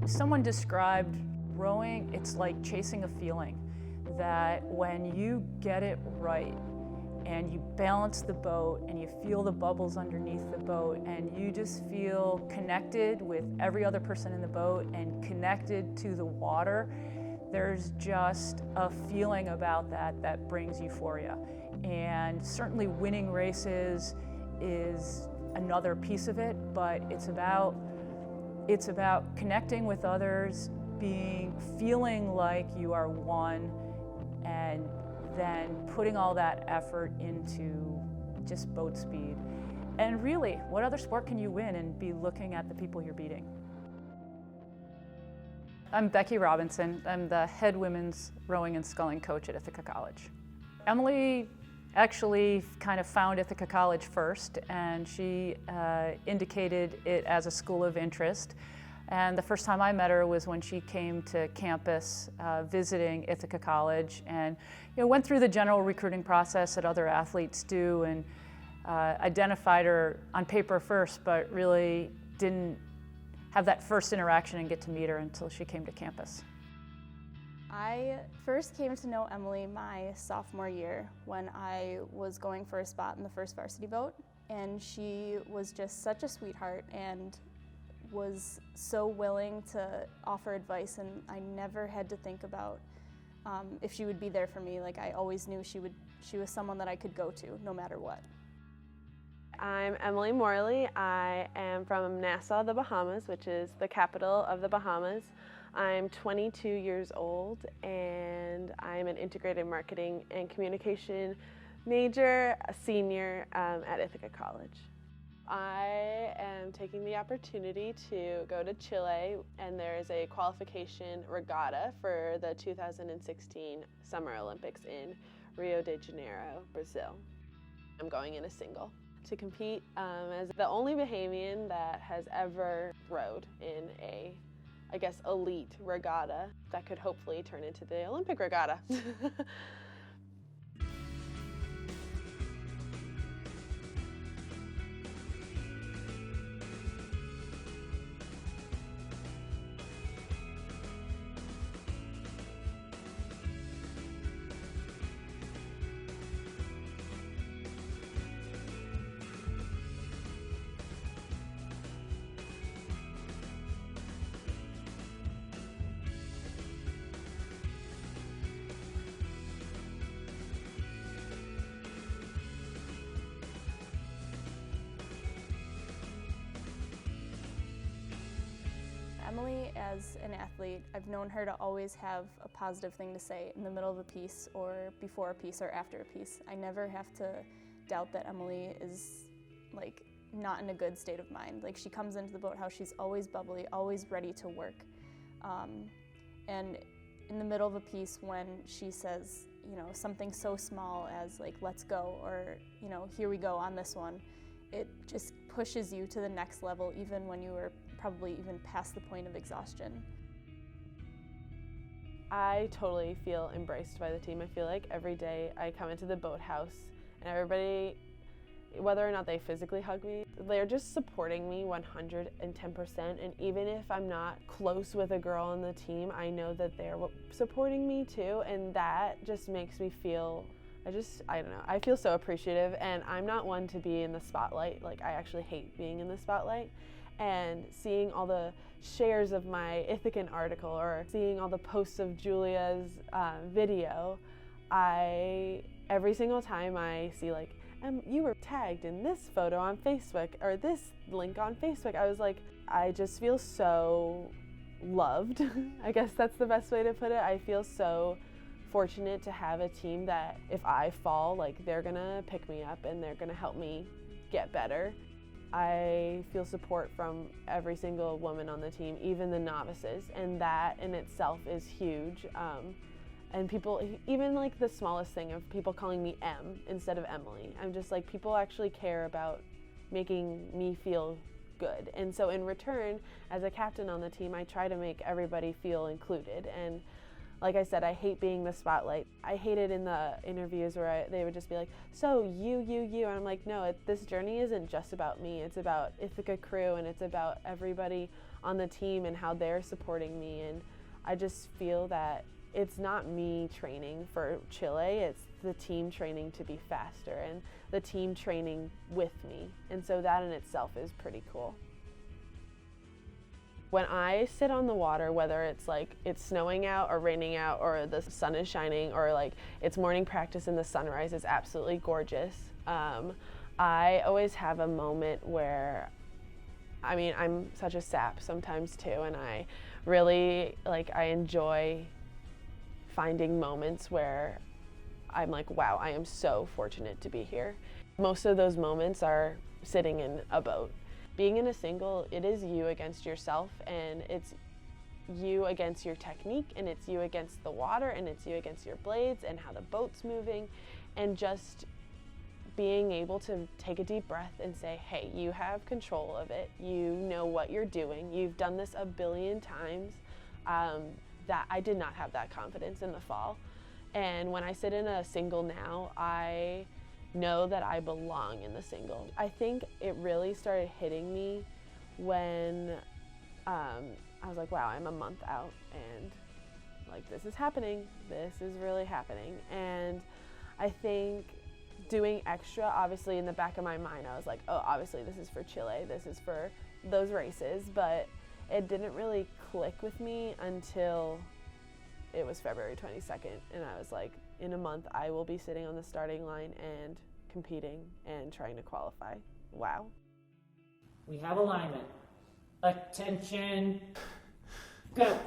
Someone described rowing, it's like chasing a feeling, that when you get it right and you balance the boat and you feel the bubbles underneath the boat and you just feel connected with every other person in the boat and connected to the water, there's just a feeling about that that brings euphoria. And certainly winning races is another piece of it, but it's about connecting with others, feeling like you are one, and then putting all that effort into just boat speed. And really, what other sport can you win and be looking at the people you're beating? I'm Becky Robinson. I'm the head women's rowing and sculling coach at Ithaca College. Emily actually kind of found Ithaca College first, and she indicated it as a school of interest. And the first time I met her was when she came to campus visiting Ithaca College, and went through the general recruiting process that other athletes do, and identified her on paper first, but really didn't have that first interaction and get to meet her until she came to campus. I first came to know Emily my sophomore year when I was going for a spot in the first varsity boat, and she was just such a sweetheart and was so willing to offer advice, and I never had to think about if she would be there for me. Like, I always knew she was someone that I could go to no matter what. I'm Emily Morley. I am from Nassau, the Bahamas, which is the capital of the Bahamas. I'm 22 years old, and I'm an integrated marketing and communication major, a senior at Ithaca College. I am taking the opportunity to go to Chile, and there is a qualification regatta for the 2016 Summer Olympics in Rio de Janeiro, Brazil. I'm going in a single to compete as the only Bahamian that has ever rowed in a, I guess, elite regatta that could hopefully turn into the Olympic regatta. Emily, as an athlete, I've known her to always have a positive thing to say in the middle of a piece or before a piece or after a piece. I never have to doubt that Emily is like not in a good state of mind. Like, she comes into the boathouse, she's always bubbly, always ready to work. And in the middle of a piece, when she says, something so small as like, let's go, or, here we go on this one, it just pushes you to the next level, even when you were probably even past the point of exhaustion. I totally feel embraced by the team. I feel like every day I come into the boathouse and everybody, whether or not they physically hug me, they're just supporting me 110%. And even if I'm not close with a girl on the team, I know that they're supporting me too, and that just makes me feel, I don't know, I feel so appreciative. And I'm not one to be in the spotlight. Like, I actually hate being in the spotlight. And seeing all the shares of my Ithacan article or seeing all the posts of Julia's video, every single time I see like, you were tagged in this photo on Facebook or this link on Facebook, I was like, I just feel so loved. I guess that's the best way to put it. I feel so fortunate to have a team that if I fall, like, they're gonna pick me up and they're gonna help me get better. I feel support from every single woman on the team, even the novices, and that in itself is huge. And people, even like the smallest thing of people calling me M instead of Emily, I'm just like, people actually care about making me feel good. And so in return, as a captain on the team, I try to make everybody feel included. And like I said, I hate being the spotlight. I hate it in the interviews where they would just be like, so you. And I'm like, no, this journey isn't just about me. It's about Ithaca crew, and it's about everybody on the team and how they're supporting me. And I just feel that it's not me training for Chile, it's the team training to be faster and the team training with me. And so that in itself is pretty cool. When I sit on the water, whether it's like it's snowing out or raining out or the sun is shining or like it's morning practice and the sunrise is absolutely gorgeous, I always have a moment where, I mean, I'm such a sap sometimes too, and I really, I enjoy finding moments where I'm like, wow, I am so fortunate to be here. Most of those moments are sitting in a boat. Being in a single, it is you against yourself, and it's you against your technique, and it's you against the water, and it's you against your blades and how the boat's moving, and just being able to take a deep breath and say, hey, you have control of it, you know what you're doing, you've done this a billion times. That I did not have that confidence in the fall. And when I sit in a single now, I know that I belong in the single. I think it really started hitting me when I was like, wow, I'm a month out and this is happening, this is really happening. And I think doing extra, obviously in the back of my mind, I was like, oh, obviously this is for Chile, this is for those races, but it didn't really click with me until it was February 22nd, and I was like, in a month I will be sitting on the starting line and competing and trying to qualify. Wow. We have alignment. Attention. Go.